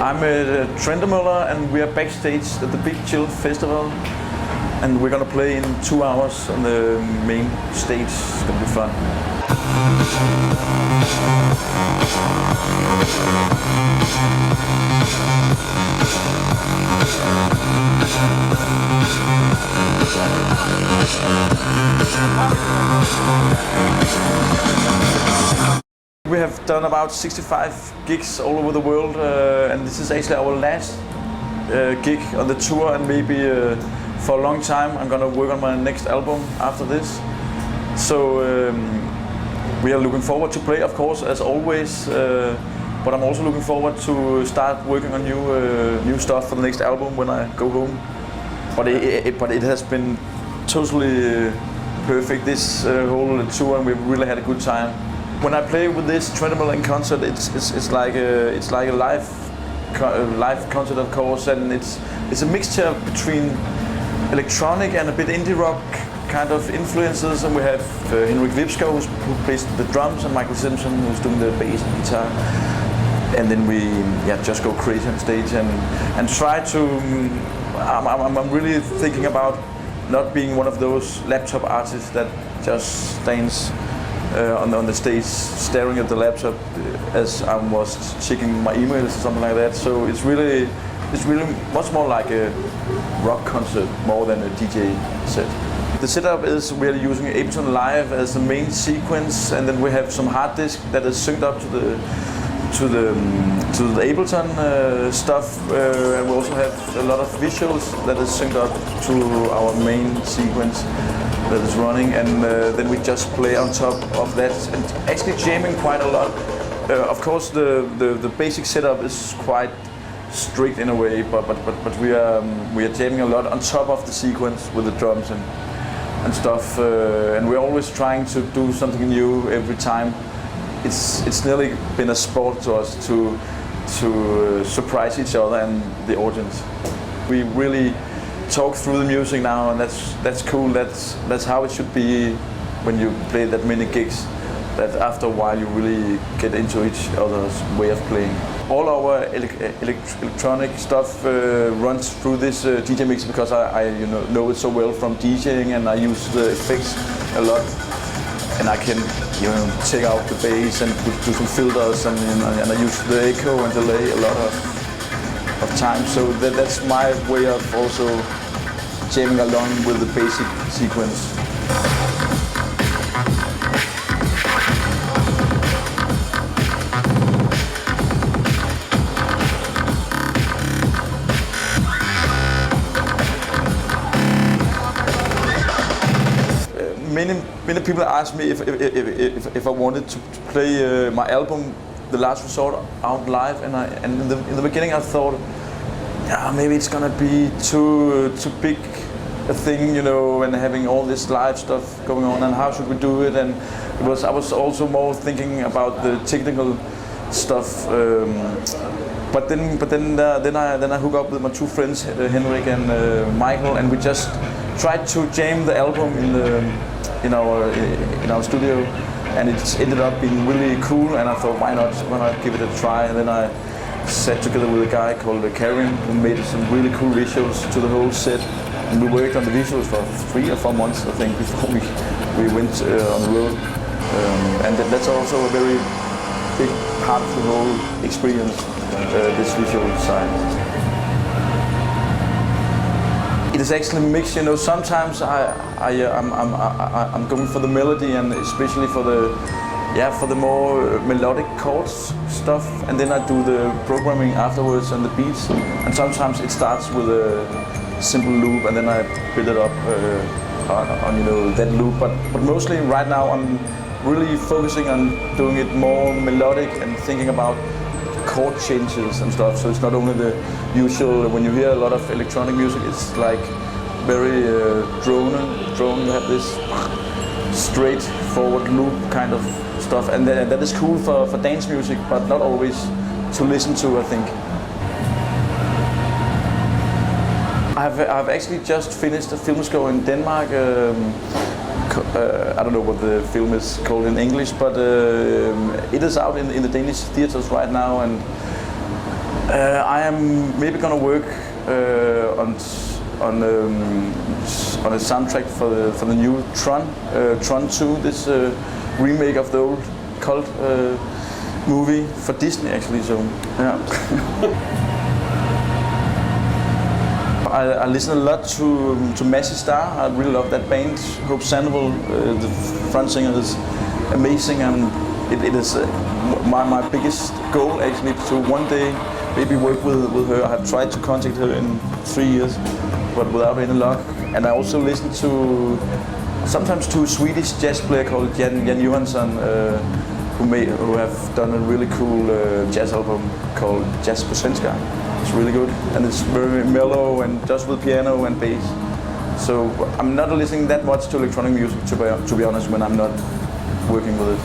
I'm Trentemøller and we are backstage at the Big Chill Festival, and we're gonna play in 2 hours on the main stage. It's gonna be fun. We have done about 65 gigs all over the world, and this is actually our last gig on the tour, and maybe for a long time. I'm gonna work on my next album after this. So we are looking forward to play, of course, as always, but I'm also looking forward to start working on new stuff for the next album when I go home. But it has been totally perfect, this whole tour, and we've really had a good time. When I play with this Trentemøller in concert, it's like a live concert, of course, and it's a mixture between electronic and a bit indie rock kind of influences. And we have Henrik Vipsko who plays the drums, and Michael Simpson who's doing the bass and guitar. And then we just go crazy on stage and try to. I'm really thinking about not being one of those laptop artists that just stands on the stage staring at the laptop as I was checking my emails or something like that. So it's really much more like a rock concert more than a DJ set. The setup is we are using Ableton Live as the main sequence, and then we have some hard disk that is synced up to the Ableton stuff, and we also have a lot of visuals that is synced up to our main sequence that is running, and then we just play on top of that and actually jamming quite a lot. Of course, the basic setup is quite strict in a way, but we are jamming a lot on top of the sequence with the drums and stuff, and we're always trying to do something new every time. It's nearly been a sport to us to surprise each other and the audience. We really talk through the music now, and that's cool. That's how it should be when you play that many gigs. That after a while you really get into each other's way of playing. All our electronic stuff runs through this DJ mixer because I know it so well from DJing, and I use the effects a lot. And I can take out the bass and do some filters, and I use the echo and delay a lot of time. So that's my way of also jamming along with the basic sequence. Many people ask me if I wanted to play my album, The Last Resort, out live, and in the beginning I thought, maybe it's gonna be too big a thing, and having all this live stuff going on, and how should we do it? And I was also more thinking about the technical stuff. But then I hook up with my two friends, Henrik and Michael, and we just tried to jam the album in our studio, and it ended up being really cool. And I thought, why not give it a try? And then I sat together with a guy called Karen who made some really cool visuals to the whole set, and we worked on the visuals for 3 or 4 months, I think, before we went on the road. And that's also a very big part of the whole experience, this visual side. It is actually mixed, Sometimes I'm going for the melody, and especially for the more melodic chords stuff, and then I do the programming afterwards and the beats. And sometimes it starts with a simple loop, and then I build it up on that loop. But mostly right now I'm really focusing on doing it more melodic and thinking about chord changes and stuff. So it's not only the usual, when you hear a lot of electronic music, it's like very drone. You have this straightforward loop kind of stuff, and that is cool for dance music, but not always to listen to, I think. I've actually just finished a film score in Denmark. I don't know what the film is called in English, but it is out in the Danish theaters right now, and I am maybe gonna work on a soundtrack for the new Tron 2, this remake of the old cult movie for Disney actually. So yeah. I listen a lot to Massey Star. I really love that band. Hope Sandoval, the front singer, is amazing, and it is my biggest goal actually to one day maybe work with her. I have tried to contact her in 3 years, but without any luck. And I also listen to sometimes to a Swedish jazz player called Jan Johansson, who have done a really cool jazz album called Jazz på Svenska. It's really good, and it's very mellow and just with piano and bass. So I'm not listening that much to electronic music, to be honest, when I'm not working with it.